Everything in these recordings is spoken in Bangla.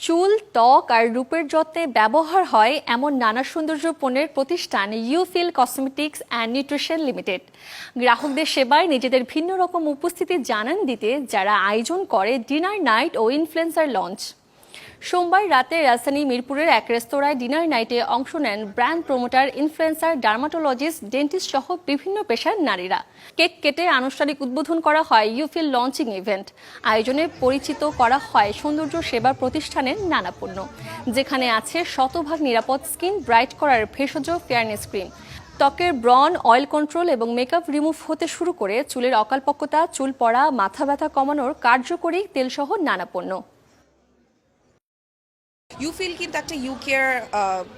চুল, ত্বক আর রূপের যত্নে ব্যবহার হয় এমন নানা সৌন্দর্য পণ্যের প্রতিষ্ঠান ইউফিল কসমেটিক্স অ্যান্ড নিউট্রিশন লিমিটেড গ্রাহকদের সেবায় নিজেদের ভিন্ন রকম উপস্থিতি জানান দিতে যারা আয়োজন করে ডিনার নাইট ও ইনফ্লুয়েন্সার লঞ্চ। সোমবার রাতে রাজধানী মিরপুরের এক রেস্তোরাঁয় ডিনার নাইটে অংশ নেন brand promoter, influencer, dermatologist, dentist সহ বিভিন্ন পেশার নারীরা। কেক কেটে আনুষ্ঠানিক উদ্বোধন করা হয় ইউফিল লঞ্চিং ইভেন্ট। আয়োজনে পরিচিত করা হয় সৌন্দর্য সেবা প্রতিষ্ঠানের নানা পণ্য, যেখানে আছে শতভাগ নিরাপদ স্কিন ব্রাইট করার ভেষজ ফেয়ারনেস ক্রিম, ত্বকের ব্রণ, অয়েল কন্ট্রোল এবং মেকআপ রিমুভ হতে শুরু করে চুলের অকালপক্কতা, চুল পড়া, মাথা ব্যথা কমানোর কার্যকরী তেলসহ নানা পণ্য। ইউফিল কিন্তু একটা ইউকেয়ার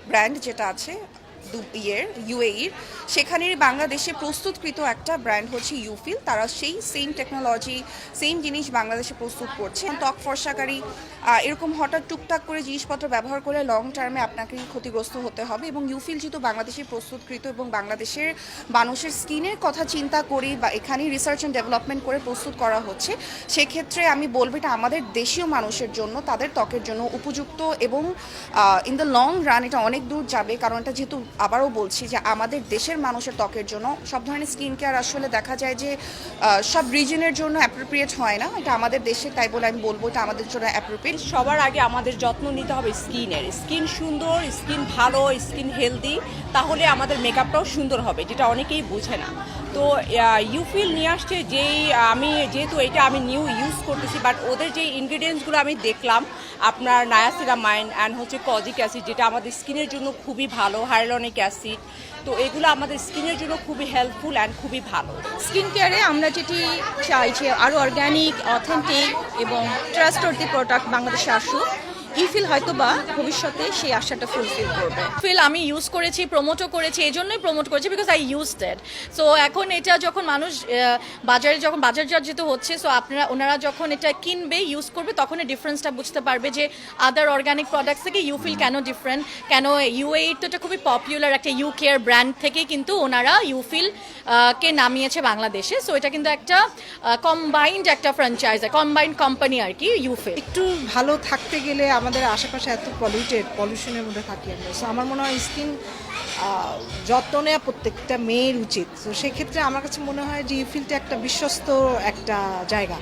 ব্র্যান্ড যেটা আছে ইউএইর, সেখানের বাংলাদেশে প্রস্তুতকৃত একটা ব্র্যান্ড হচ্ছে ইউফিল। তারা সেই সেম টেকনোলজি, সেম জিনিস বাংলাদেশে প্রস্তুত করছে। ত্বক ফর্সাকারী এরকম হঠাৎ টুকটাক করে জিনিসপত্র ব্যবহার করে লং টার্মে আপনাকে ক্ষতিগ্রস্ত হতে হবে। এবং ইউফিল যেহেতু বাংলাদেশে প্রস্তুতকৃত এবং বাংলাদেশের মানুষের স্কিনের কথা চিন্তা করি বা এখানে রিসার্চ অ্যান্ড ডেভেলপমেন্ট করে প্রস্তুত করা হচ্ছে, সেক্ষেত্রে আমি বলবো এটা আমাদের দেশীয় মানুষের জন্য, তাদের ত্বকের জন্য উপযুক্ত এবং ইন দ্য লং রান এটা অনেক দূর যাবে। কারণ এটা যেহেতু আবারও বলছি যে আমাদের দেশের মানুষের ত্বকের জন্য সব ধরনের স্কিন কেয়ার আসলে দেখা যায় যে সব রিজনের জন্য অ্যাপ্রোপ্রিয়েট হয় না। এটা আমাদের দেশে, তাই বলে আমি বলবো এটা আমাদের জন্য অ্যাপ্রোপ্রিয়েট। সবার আগে আমাদের যত্ন নিতে হবে স্কিনের। স্কিন সুন্দর, স্কিন ভালো, স্কিন হেলদি, তাহলে আমাদের মেকআপটাও সুন্দর হবে, যেটা অনেকেই বোঝে না। তো ইউফিল নিয়ে আসছে আমি যেহেতু এটা আমি নিউ ইউজ করতেছি, বাট ওদের যে ইনগ্রিডিয়েন্টসগুলো আমি দেখলাম, আপনার নায়াসিনামাইন অ্যান্ড হচ্ছে কজিক অ্যাসিড, যেটা আমাদের স্কিনের জন্য খুবই ভালো, হাইলোনিক অ্যাসিড, তো এগুলো আমাদের স্কিনের জন্য খুবই হেল্পফুল অ্যান্ড খুবই ভালো। স্কিন কেয়ারে আমরা যেটি চাই যে আরও অর্গ্যানিক, অথেন্টিক এবং ট্রাস্টওয়ার্দি প্রোডাক্ট বাংলাদেশে আসুক। ইউফিল হয়তো বা ভবিষ্যতে সেই আশাটা ফুলফিল করবে। আমি ইউজ করেছি, প্রমোটও করেছি, এই জন্যই প্রমোট করেছি because I used it. So এখন এটা যখন মানুষ যখন বাজারজাত যেহেতু হচ্ছে, সো ওনারা যখন এটা কিনবে, ইউজ করবে, তখন এই ডিফারেন্সটা বুঝতে পারবে যে আদার অর্গানিক প্রোডাক্টস থেকে ইউফিল কেন ডিফারেন্ট, কেন ইউএইট তো এটা খুবই পপুলার একটা ইউকেয়ার ব্র্যান্ড থেকে কিন্তু ওনারা ইউফিল কে নামিয়েছে বাংলাদেশে। সো এটা কিন্তু একটা কম্বাইন্ড একটা ফ্র্যাঞ্চাইজ, কম্বাইন্ড কোম্পানি আর কি ইউফিল। একটু ভালো থাকতে গেলে আমাদের আশেপাশে এত পলিউশনের মধ্যে থাকি আমরা। সো আমার মনে হয় স্কিন যত্ন নেওয়া প্রত্যেকটা মেয়ের উচিত। তো সেক্ষেত্রে আমার কাছে মনে হয় যে ইউফিলটা একটা বিশ্বস্ত একটা জায়গা।